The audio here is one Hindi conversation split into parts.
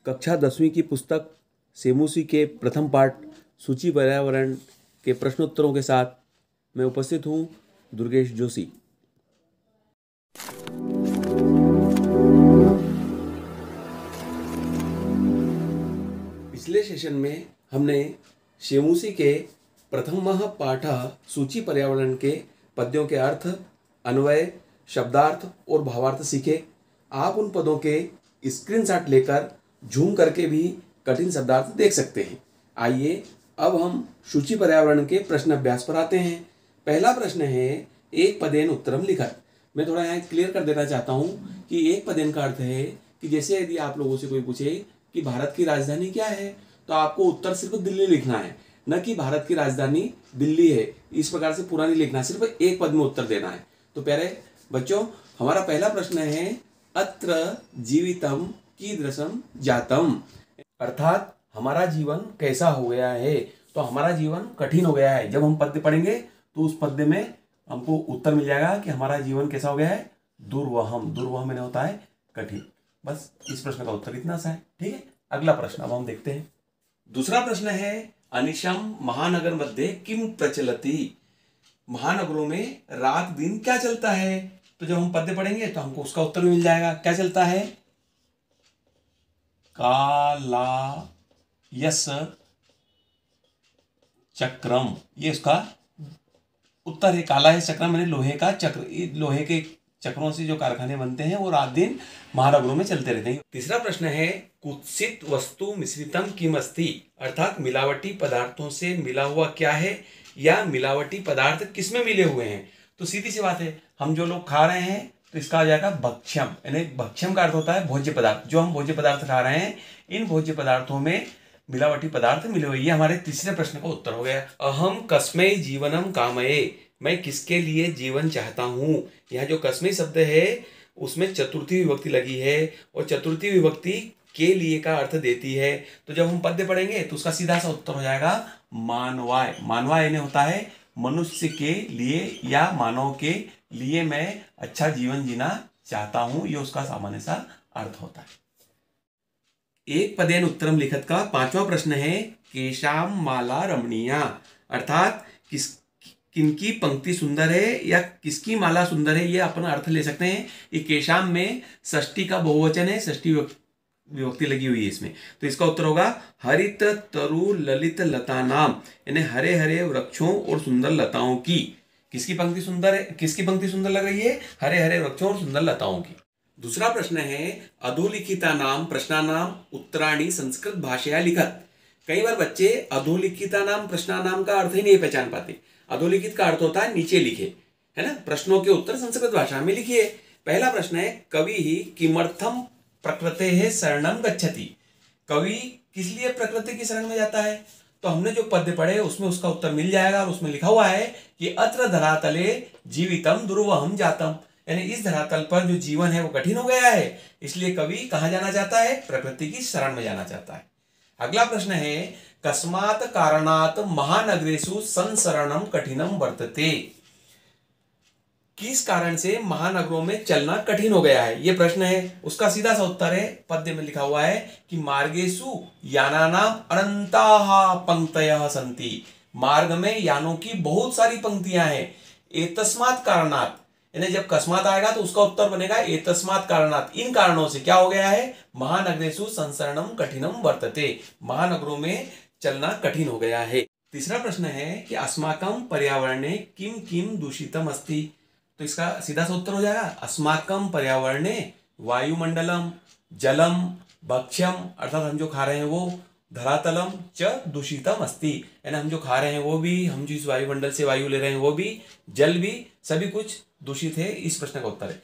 कक्षा 10वीं की पुस्तक सेमुसी के प्रथम पाठ सूची पर्यावरण के प्रश्नोत्तरों के साथ मैं उपस्थित हूँ दुर्गेश जोशी। पिछले सेशन में हमने सेमुसी के प्रथम पाठ सूची पर्यावरण के पद्यों के अर्थ, अन्वय, शब्दार्थ और भावार्थ सीखे। आप उन पदों के स्क्रीनशॉट लेकर झूम करके भी कठिन शब्दार्थ देख सकते हैं। आइए अब हम सूची पर्यावरण के प्रश्न अभ्यास पर आते हैं। पहला प्रश्न है एक पदेन उत्तरम लिखत। मैं थोड़ा यहाँ क्लियर कर देना चाहता हूँ कि एक पदेन का अर्थ है कि जैसे यदि आप लोगों से कोई पूछे कि भारत की राजधानी क्या है, तो आपको उत्तर सिर्फ दिल्ली लिखना है, न कि भारत की राजधानी दिल्ली है। इस प्रकार से पूरा नहीं लिखना, सिर्फ एक पद में उत्तर देना है। तो प्यारे बच्चों, हमारा पहला प्रश्न है अत्र जीवितम कीदृशम जातम, अर्थात हमारा जीवन कैसा हो गया है। तो हमारा जीवन कठिन हो गया है। जब हम पद्य पढ़ेंगे तो उस पद्य में हमको उत्तर मिल जाएगा कि हमारा जीवन कैसा हो गया है, दुर्वहम। दुर्वहम मैंने होता है कठिन। बस इस प्रश्न का उत्तर इतना सा है। ठीक है, अगला प्रश्न अब हम देखते हैं। दूसरा प्रश्न है अनिशम महानगर मध्ये किम प्रचलति। महानगरों में रात दिन क्या चलता है। तो जब हम पद्य पढ़ेंगे तो हमको उसका उत्तर भी मिल जाएगा। क्या चलता है, कालायस चक्रम, ये उसका उत्तर है। कालायस चक्रम मैंने लोहे का चक्र, लोहे के चक्रों से जो कारखाने बनते हैं वो रात दिन महानगरों में चलते रहते हैं। तीसरा प्रश्न है कुत्सित वस्तु मिश्रितम किम अस्ति, अर्थात मिलावटी पदार्थों से मिला हुआ क्या है या मिलावटी पदार्थ किसमें मिले हुए हैं। तो सीधी सी बात है, हम जो लोग खा रहे हैं तो इसका आ जाएगा भक्ष्यम। यानी भक्ष्यम का अर्थ होता है भोज्य पदार्थ। जो हम भोज्य पदार्थ खा रहे हैं, इन भोज्य पदार्थों में मिलावटी पदार्थ मिले हुए। ये हमारे तीसरे प्रश्न का उत्तर हो गया। अहम कस्मै जीवनम कामये, मैं किसके लिए जीवन चाहता हूँ। यह जो कस्मै शब्द है उसमें चतुर्थी विभक्ति लगी है और चतुर्थी विभक्ति के लिए का अर्थ देती है। तो जब हम पद्य पढ़ेंगे तो उसका सीधा सा उत्तर हो जाएगा मानवाय। मानवाय यानी होता है मनुष्य के लिए या मानव के लिए मैं अच्छा जीवन जीना चाहता हूं। ये उसका सामान्य सा अर्थ होता है। एक पदेन उत्तरम लिखत का पांचवा प्रश्न है केशाम माला रमणीया, अर्थात किनकी पंक्ति सुंदर है या किसकी माला सुंदर है, ये अपन अर्थ ले सकते हैं। ये केशाम में षष्ठी का बहुवचन है, षष्ठी विभक्ति लगी हुई है इसमें। तो इसका उत्तर होगा हरित तरु ललित लता नाम, यानी हरे हरे वृक्षों और सुंदर लताओं की। किसकी पंक्ति सुंदर है, किसकी पंक्ति सुंदर लग रही है, हरे हरे वृक्षों और सुंदर लताओं की। दूसरा प्रश्न है अधोलिखिता नाम प्रश्नानाम उत्तराणी संस्कृत भाषया लिखत। कई बार बच्चे अधोलिखिता नाम प्रश्नानाम का अर्थ ही नहीं पहचान पाते। अधोलिखित का अर्थ होता है नीचे लिखे, है ना। प्रश्नों के उत्तर संस्कृत भाषा में लिखिए। पहला प्रश्न है कवि ही किमर्थम प्रकृते है शरणम गच्छति, कवि किस लिए प्रकृति की शरण में जाता है। तो हमने जो पद्य पढ़े उसमें उसका उत्तर मिल जाएगा और उसमें लिखा हुआ है कि अत्र धरातले जीवितम दुर्वहम जातम, यानी इस धरातल पर जो जीवन है वो कठिन हो गया है, इसलिए कवि कहाँ जाना चाहता है, प्रकृति की शरण में जाना चाहता है। अगला प्रश्न है कस्मात् कारणात् महानगरेषु संसरणम कठिनम वर्तते, किस कारण से महानगरों में चलना कठिन हो गया है, ये प्रश्न है। उसका सीधा सा उत्तर है पद्य में लिखा हुआ है कि मार्गेषु यानानाम अनंताः पंक्तयः सन्ति, मार्ग में यानों की बहुत सारी पंक्तियां हैं। एतस्मात् कारणात्, यानी जब कस्मात आएगा तो उसका उत्तर बनेगा एतस्मात् कारणात्, इन कारणों से क्या हो गया है, महानगरेषु संसरणम कठिनम वर्तते, महानगरों में चलना कठिन हो गया है। तीसरा प्रश्न है कि अस्माकं पर्यावरणे किम किम दूषितम अस्ति। तो इसका सीधा सा उत्तर हो जाएगा अस्माकं पर्यावरणे वायुमंडलम जलम भक्ष्यम, अर्थात हम जो खा रहे हैं वो, धरातलम च दूषितम अस्ति, यानी हम जो खा रहे हैं वो भी, हम जिस वायुमंडल से वायु ले रहे हैं वो भी, जल भी, सभी कुछ दूषित है। इस प्रश्न का उत्तर है।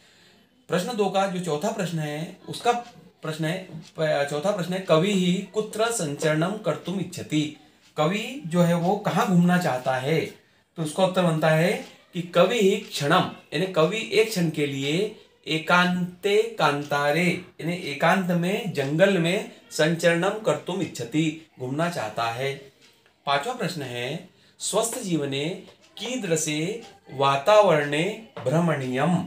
प्रश्न 2 का जो चौथा प्रश्न है उसका प्रश्न है, चौथा प्रश्न है कवि ही कुत्र संचरणम कर्तुम इच्छति, कवि जो है वो कहाँ घूमना चाहता है। तो उसका उत्तर बनता है कि कवि ही क्षणम, यानी कवि एक क्षण के लिए एकांते कांतारे, यानी एकांत में जंगल में संचरणम कर्तुम इच्छति, घूमना चाहता है। पांचवा प्रश्न है स्वस्थ जीवने कीदृशे वातावरणे भ्रमणीयम,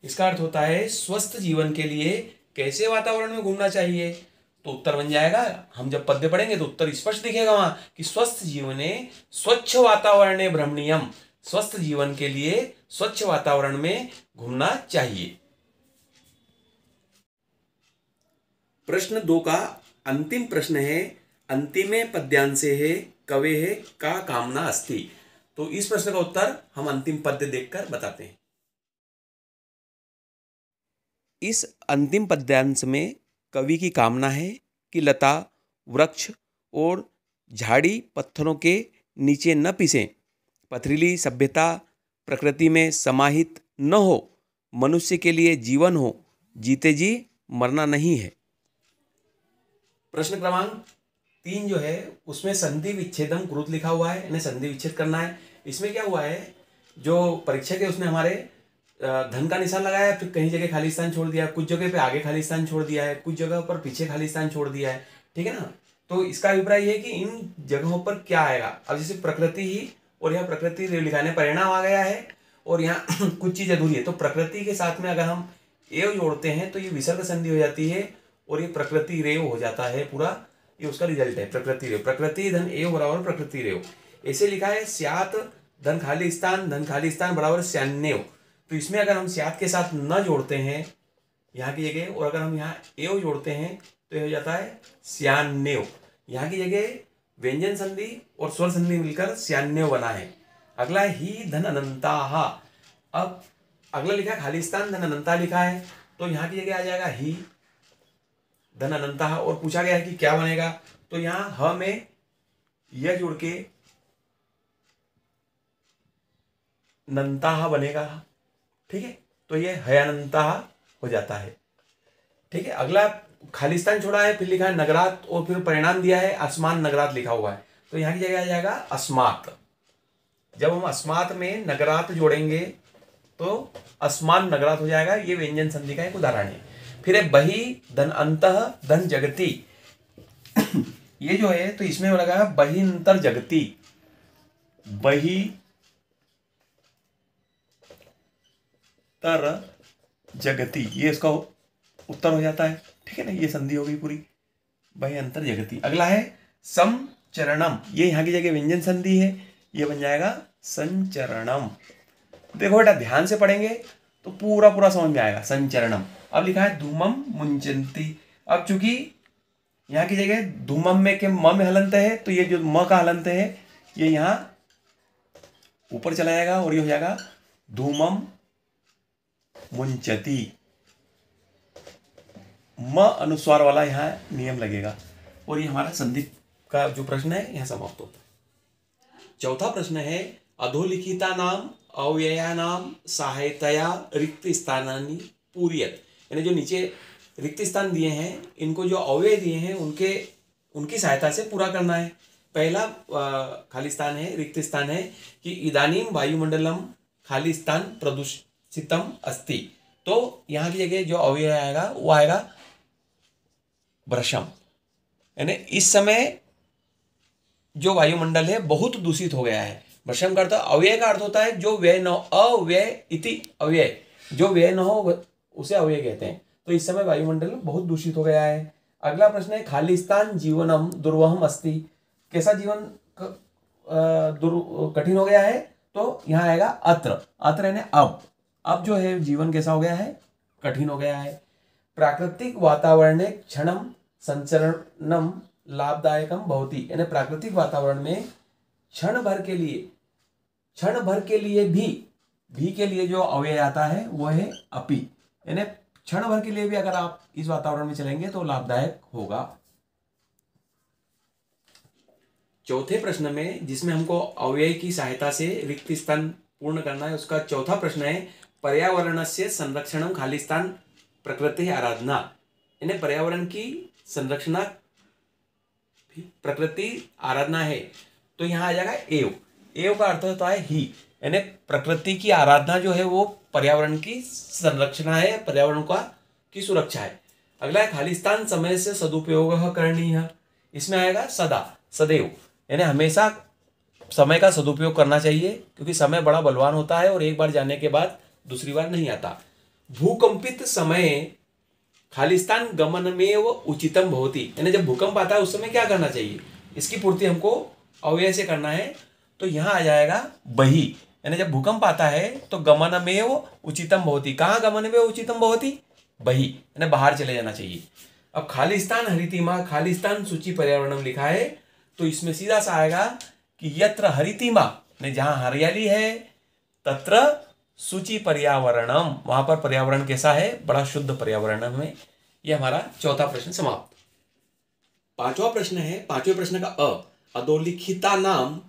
इसका अर्थ होता है स्वस्थ जीवन के लिए कैसे वातावरण में घूमना चाहिए। तो उत्तर बन जाएगा, हम जब पद्य पढ़ेंगे तो उत्तर स्पष्ट दिखेगा वहां कि स्वस्थ जीवने स्वच्छ वातावरणे भ्रमणीयम, स्वस्थ जीवन के लिए स्वच्छ वातावरण में घूमना चाहिए। प्रश्न 2 का अंतिम प्रश्न है, अंतिमे पद्यांशे है कवे है का कामना अस्ति। तो इस प्रश्न का उत्तर हम अंतिम पद्य देखकर बताते हैं। इस अंतिम पद्यांश में कवि की कामना है कि लता, वृक्ष और झाड़ी पत्थरों के नीचे न पिसें, पथरीली सभ्यता प्रकृति में समाहित न हो, मनुष्य के लिए जीवन हो, जीते जी मरना नहीं है। प्रश्न क्रमांक 3 जो है उसमें संधि विच्छेदम कुरुत लिखा हुआ है, इन्हें संधि विच्छेद करना है। इसमें क्या हुआ है, जो परीक्षक है उसने हमारे धन का निशान लगाया है, फिर कहीं जगह खाली स्थान छोड़ दिया है, कुछ जगह पे आगे खाली स्थान छोड़ दिया है, कुछ जगह पर पीछे खाली स्थान छोड़ दिया है, ठीक है ना। तो इसका अभिप्राय है कि इन जगहों पर क्या आएगा। अब जैसे प्रकृति ही, और यहाँ प्रकृति लिखाने परिणाम आ गया है और यहाँ कुछ चीज अधूरी है, तो प्रकृति के साथ में अगर हम एव जोड़ते हैं तो ये विसर्ग संधि हो जाती है और ये प्रकृति रेव हो जाता है पूरा, ये उसका रिजल्ट है प्रकृति रेव। प्रकृति धन एव बराबर प्रकृति रेव, ऐसे लिखा है स्यात धन खाली स्थान बराबर स्यान्नेव। तो इसमें अगर हम स्यात के साथ न जोड़ते हैं यहाँ की जगह, और अगर हम यहाँ एव जोड़ते हैं तो ये हो जाता है स्यान्नेव। यहाँ की जगह व्यंजन संधि और स्वर संधि मिलकर स्यान्नेव बना है। अगला ही धन अनंताहा। अब अगला लिखा है खाली स्थान धन अनंता लिखा है, तो यहाँ की जगह आ जाएगा ही धन अनंताहा, और पूछा गया है कि क्या बनेगा, तो यहाँ ह में यह जुड़ के नंताहा बनेगा, ठीक है। तो ये हयानंताहा हो जाता है, ठीक है। अगला खाली स्थान छोड़ा है, फिर लिखा है नगरात और फिर परिणाम दिया है आसमान नगरात लिखा हुआ है, तो यहाँ की जगह आ जाएगा अस्मात। जब हम अस्मात में नगरात जोड़ेंगे तो अस्मान नगरात हो जाएगा। ये व्यंजन संधि का एक उदाहरण है। फिर है बही धन अंतः धन जगती। ये जो है तो इसमें लगा बहिंतर जगती, बही तर जगती, ये इसका उत्तर हो जाता है, ठीक है ना। ये संधि हो गई पूरी, बही अंतर जगती। अगला है समचरणम, ये यहाँ की जगह व्यंजन संधि है, ये बन जाएगा संचरणम। देखो बेटा ध्यान से पढ़ेंगे तो पूरा पूरा समझ में आएगा संचरणम। अब लिखा है धूमम मुंचंती। अब चूंकि यहाँ की जगह धूमम में के म में हलंत है, तो ये जो म का हलंत है ये यहाँ ऊपर चला जाएगा और ये हो जाएगा धूमम मुंचती। म अनुस्वार वाला यहाँ नियम लगेगा, और ये हमारा संधि का जो प्रश्न है यहाँ समाप्त होता है। चौथा प्रश्न है अधोलिखिता नाम अव्यया नाम सहायतया रिक्त स्थानानि पूर्यत। यानी जो नीचे रिक्त स्थान दिए हैं इनको जो अव्यय दिए हैं उनकी सहायता से पूरा करना है। पहला खाली स्थान है, रिक्त स्थान है कि इदानीम वायुमंडलम खाली स्थान प्रदूषितम अस्ति। तो यहाँ की जगह जो अव्यय आएगा वो आएगा भ्रशम, यानी इस समय जो वायुमंडल है बहुत दूषित हो गया है। भ्रशम का अर्थ, अव्यय का अर्थ होता है जो व्यय न हो, अव्यय इति अव्यय, जो व्यय न हो उसे अव्यय कहते हैं। तो इस समय वायुमंडल बहुत दूषित हो गया है। अगला प्रश्न है खाली स्थान जीवनम दुर्वहम अस्ति। कैसा जीवन कठिन हो गया है, तो यहाँ आएगा अत्र। अत्र यानी अब जो है जीवन कैसा हो गया है, कठिन हो गया है। प्राकृतिक वातावरण क्षणम संचरणम लाभदायकम भवति, यानी प्राकृतिक वातावरण में क्षण भर के लिए भी के लिए जो अव्यय आता है वो है अपि, यानी क्षण भर के लिए भी अगर आप इस वातावरण में चलेंगे तो लाभदायक होगा। चौथे प्रश्न में जिसमें हमको अव्यय की सहायता से रिक्त स्थान पूर्ण करना है, उसका चौथा प्रश्न है पर्यावरणस्य संरक्षणम खाली स्थान प्रकृति आराधना, यानी पर्यावरण की संरक्षणा प्रकृति आराधना है। तो यहाँ आ जाएगा एव का अर्थ होता है ही, यानी प्रकृति की आराधना जो है वो पर्यावरण की संरक्षणा है, पर्यावरण की सुरक्षा है। अगला है खाली स्थान समय से सदुपयोग करणीय। इसमें आएगा सदैव, यानी हमेशा समय का सदुपयोग करना चाहिए, क्योंकि समय बड़ा बलवान होता है और एक बार जाने के बाद दूसरी बार नहीं आता। भूकंपित समय खालिस्तान गमनमेव उचितम भवति, यानी जब भूकंप आता है उस समय क्या करना चाहिए, इसकी पूर्ति हमको अव्यय से करना है। तो यहाँ आ जाएगा बही, यानी जब भूकंप आता है तो गमनमेव उचितम भवति। कहाँ गमनमेव उचितम भवति? बही, यानी बाहर चले जाना चाहिए। अब खालिस्तान हरितिमा, खालिस्तान सूची पर्यावरणम लिखा है, तो इसमें सीधा सा आएगा कि यत्र हरितिमा, जहां हरियाली है, तत्र सूची पर्यावरणम, वहां पर पर्यावरण कैसा है, बड़ा शुद्ध पर्यावरण है। यह हमारा चौथा प्रश्न समाप्त। पांचवा प्रश्न है, पांचवें प्रश्न का अधोलिखिता नाम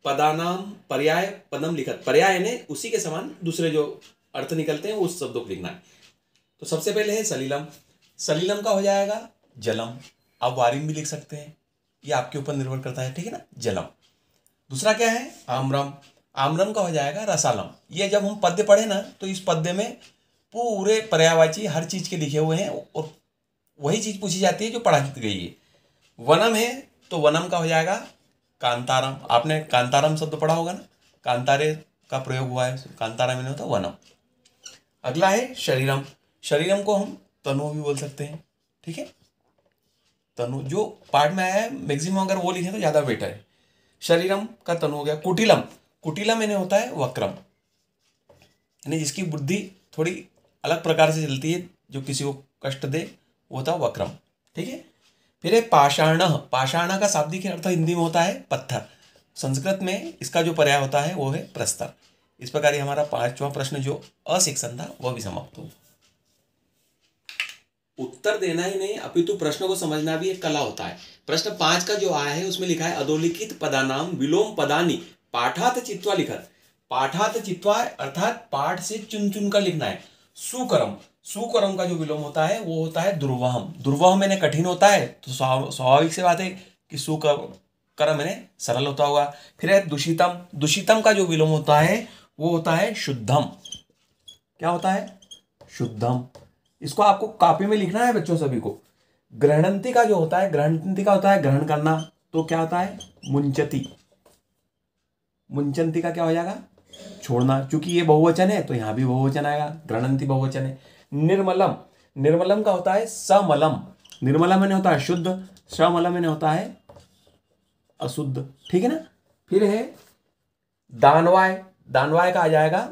पदानाम पर्याय पदम लिखत। पर्याय ने उसी के समान दूसरे जो अर्थ निकलते हैं उस शब्दों को लिखना है। तो सबसे पहले है सलीलम, सलीलम का हो जाएगा जलम, आप वारिम भी लिख सकते हैं, ये आपके ऊपर निर्भर करता है, ठीक है ना, जलम। दूसरा क्या है आम्रम, आम्रम का हो जाएगा रसालम। ये जब हम पद्य पढ़े ना तो इस पद्य में पूरे पर्यायवाची हर चीज के लिखे हुए हैं और वही चीज पूछी जाती है जो पढ़ा गई है। वनम है तो वनम का हो जाएगा कांतारम, आपने कांतारम शब्द पढ़ा होगा ना, कांतारे का प्रयोग हुआ है, कांतारा में नहीं होता वनम। अगला है शरीरम, शरीरम को हम तनु भी बोल सकते हैं, ठीक है, तनु जो पार्ट में आया है मैक्सिमम अगर वो लिखे तो ज्यादा बेटर है। शरीरम का तनु हो गया। कुटिलम, कुटिलम यानी होता है वक्रम, यानी जिसकी बुद्धि थोड़ी अलग प्रकार से चलती है, जो किसी को कष्ट दे वो होता है वक्रम, ठीक है। फिर है पाषाण, पाषाण का शाब्दिक अर्थ हिंदी में होता है पत्थर, संस्कृत में इसका जो पर्याय होता है वो है प्रस्तर। इस प्रकार ये हमारा पांचवा प्रश्न जो अशिक्षण था वह भी समाप्त हो। उत्तर देना ही नहीं अपितु प्रश्न को समझना भी एक कला होता है। प्रश्न 5 का जो आया है उसमें लिखा है अधोलिखित पदानाम विलोम पदानी पाठात चित्वा लिखत। पाठात चित्वा अर्थात पाठ से चुन चुन कर लिखना है। सुकरम, सुकरम का जो विलोम होता है वो होता है दुर्वहम, दुर्वहम यानी कठिन होता है, तो स्वाभाविक से बात है कि सुकरम यानी सरल होता होगा। फिर है दूषितम, दूषितम का जो विलोम होता है वो होता है शुद्धम। क्या होता है? शुद्धम। इसको आपको कॉपी में लिखना है बच्चों सभी को। ग्रहणंती का जो होता है, ग्रहणंती का होता है ग्रहण करना, तो क्या होता है? मुंचती। मुंचंती का क्या हो जाएगा? छोड़ना। चूंकि ये बहुवचन है तो यहां भी बहुवचन आएगा, ग्रहणंती बहुवचन है। निर्मलम, निर्मलम का होता है समलम। निर्मलम यानी होता है शुद्ध, समलम यानी होता है अशुद्ध, ठीक है ना। फिर है दानवाय, दानवाय का आ जाएगा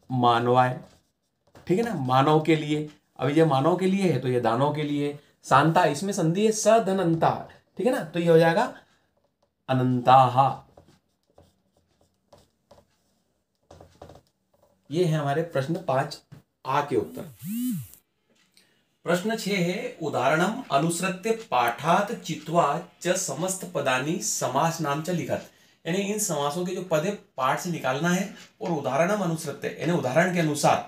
मानवाय, ठीक है ना, मानव के लिए। अब ये मानव के लिए है तो ये दानव के लिए। शांता, इसमें संधि है सधनंता, ठीक है ना, तो ये हो जाएगा अनंताहा। ये है हमारे प्रश्न 5A के उत्तर। प्रश्न 6 है उदाहरणम अनुसृत्य पाठात चित्वा च समस्त पदानी समास नाम च लिखत। यानी इन समासों के जो पद है पाठ से निकालना है और उदाहरणम अनुसृत्य यानी उदाहरण के अनुसार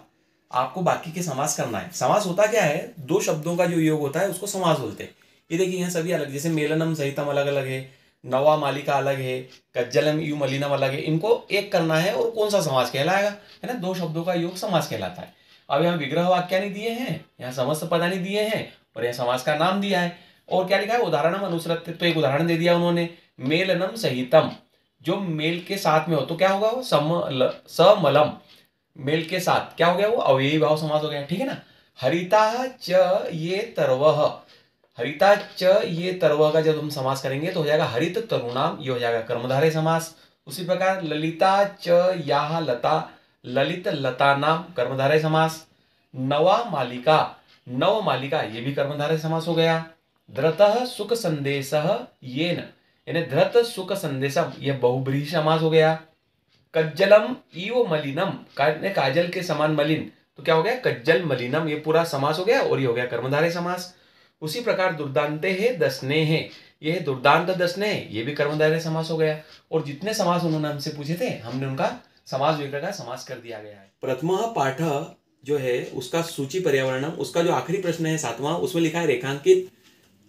आपको बाकी के समास करना है। समास होता क्या है? दो शब्दों का जो योग होता है उसको समास बोलते हैं। ये देखिए यहाँ सभी अलग, जैसे मेलनम सहितम अलग अलग है, नवा मालिका अलग है, कज्जलम यू मलिनम अलग है। इनको एक करना है और कौन सा समास कहलाएगा, है ना, दो शब्दों का योग समास कहलाता है। अब यहाँ विग्रह वाक्य नहीं दिए हैं, यहाँ समस्त पदानी दिए हैं और यहाँ समास का नाम दिया है। और क्या लिखा है? उदाहरणम अनुसृत्य, तो एक उदाहरण दे दिया उन्होंने, मेलनम सहितम, जो मेल के साथ में हो तो क्या होगा? वो समलम, मेल के साथ क्या हो गया? वो अव्ययी भाव समास हो गया, ठीक है ना। हरिता च ये तरवह, हरिता च ये तरवह का जब हम समास करेंगे तो हो जाएगा हरित तरुणाम, ये हो जाएगा कर्मधारय समास। उसी प्रकार ललिता च याह लता, ललित लता नाम कर्मधारय समास। नवा मालिका, नव मालिका, ये भी कर्मधारय समास हो गया। धृतः सुख संदेशः येन, यानी धृत सुख संदेशम, यह बहुब्रीहि समास हो गया। कज्जलम इव मलिनम, काजल के समान मलिन, तो क्या हो गया? कज्जल मलिनम, ये पूरा समास हो गया और ये हो गया कर्मधारय समास। उसी प्रकार दुर्दांते है दसने है, ये है दुर्दांत दसने है, ये भी कर्मधारय समास हो गया। और जितने समास उन्होंने हमसे पूछे थे हमने उनका समास विग्रह का समास कर दिया गया है। प्रथम पाठ जो है उसका सूची पर्यावरणम, उसका जो आखिरी प्रश्न है 7वां, उसमें लिखा है रेखांकित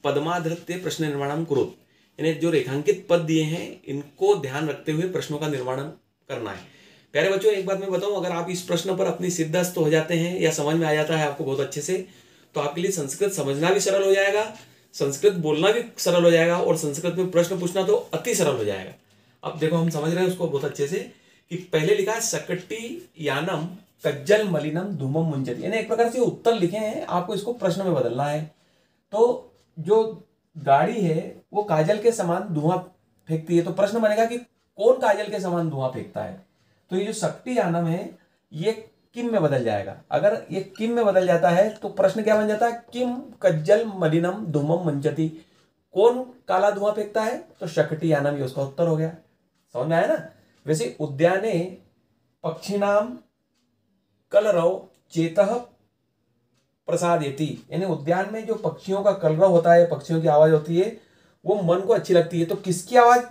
पद्माधृत्य प्रश्न निर्माणम कुरुत, यानी जो रेखांकित पद दिए हैं इनको ध्यान रखते हुए प्रश्नों का निर्माण करना है। प्यारे बच्चों, एक बात मैं बताऊं, अगर आप इस प्रश्न पर अपनी सिद्धस्त हो जाते हैं या समझ में आ जाता है आपको बहुत अच्छे से, तो आपके लिए संस्कृत समझना भी सरल हो जाएगा, संस्कृत बोलना भी सरल हो जाएगा और संस्कृत में प्रश्न पूछना तो अति सरल हो जाएगा। अब देखो हम समझ रहे हैं उसको बहुत अच्छे से कि पहले लिखा है सकटी यानम कज्जल मलिनम धूमम मुंजति, यानी एक प्रकार से उत्तर लिखे हैं, आपको इसको प्रश्न में बदलना है। तो जो गाड़ी है वो काजल के समान धुआं फेंकती है, तो प्रश्न बनेगा कि कौन काजल के समान धुआं फेंकता है। तो ये जो शक्ति यानम है ये किम में बदल जाएगा। अगर ये किम में बदल जाता है तो प्रश्न क्या बन जाता है, किम कज्जल मलिनम धूमम मुंजति, कौन काला धुआं फेंकता है, तो शक्ति यानम, ये उसका उत्तर हो गया। समझ में आया ना। वैसे उद्याने पक्षिणाम कलरव चेतः प्रसादेति, यानी उद्यान में जो पक्षियों का कलरव होता है, पक्षियों की आवाज होती है, वो मन को अच्छी लगती है। तो किसकी आवाज,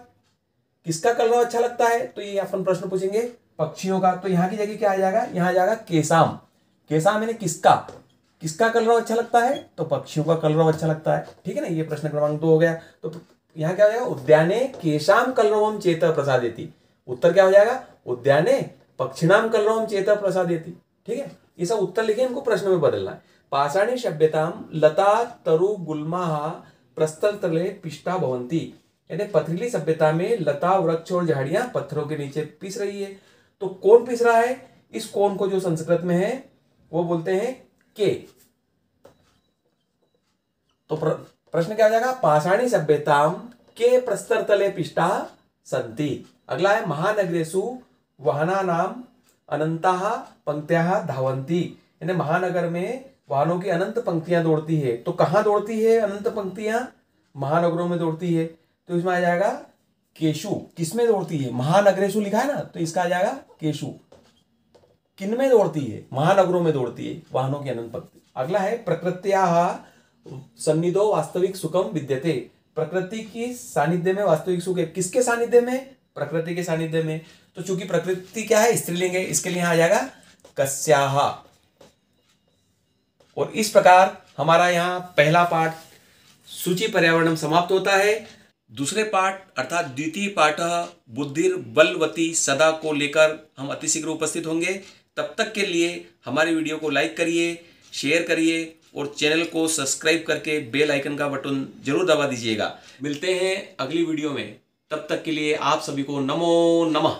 किसका कलरव अच्छा लगता है, तो ये अपन प्रश्न पूछेंगे पक्षियों का। तो यहाँ की जगह क्या आ जाएगा, यहाँ आ जाएगा केसाम। केसाम यानी किसका, किसका कलरव अच्छा लगता है, तो पक्षियों का कलरव अच्छा लगता है। ठीक है ना, ये प्रश्न क्रमांक 2 हो गया। तो यहाँ क्या हो जाएगा, उद्याने केशाम कलरवम चेतः प्रसादेति, उत्तर क्या हो जाएगा, उद्याने पक्षिणाम कलरवम चेतः प्रसादेति। ठीक है, ये सब उत्तर लिखे, इनको प्रश्न में बदलना है। पाषाणी सभ्यताम लता तरु गुल्मा प्रस्तर तले पिष्टा भवंती, यानी पथरीली सभ्यता में लता वृक्ष और झाड़ियां पत्थरों के नीचे पिस रही है। तो कौन पिस रहा है, इस कौन को जो संस्कृत में है वो बोलते हैं के। तो प्रश्न क्या हो जाएगा, पाषाणी सभ्यताम के प्रस्तर तले पिष्टा संति। अगला है महानगरेषु वाहना नाम अनंता पंक्तियां धावंती, यानी महानगर में वाहनों की अनंत पंक्तियां दौड़ती है। तो कहां दौड़ती है अनंत पंक्तियां, महानगरों में दौड़ती है। तो इसमें आ जाएगा केशु, किसमें दौड़ती है, महानगरेशु लिखा है ना, तो इसका आ जाएगा केशु। किन में दौड़ती है, महानगरों में दौड़ती है वाहनों की अनंत पंक्ति। अगला है प्रकृत्याः सन्निधो वास्तविक सुखम विद्यते, प्रकृति की सानिध्य में वास्तविक सुख है। किसके सानिध्य में, प्रकृति के सानिध्य में। तो चूंकि प्रकृति क्या है, स्त्रीलिंग है, इसके लिए आ जाएगा कस्याः। और इस प्रकार हमारा यहाँ पहला पाठ सूचि पर्यावरणम समाप्त होता है। दूसरे पाठ अर्थात द्वितीय पाठ बुद्धिर बलवती सदा को लेकर हम अतिशीघ्र उपस्थित होंगे। तब तक के लिए हमारी वीडियो को लाइक करिए, शेयर करिए और चैनल को सब्सक्राइब करके बेल आइकन का बटन जरूर दबा दीजिएगा। मिलते हैं अगली वीडियो में, तब तक के लिए आप सभी को नमो नमः।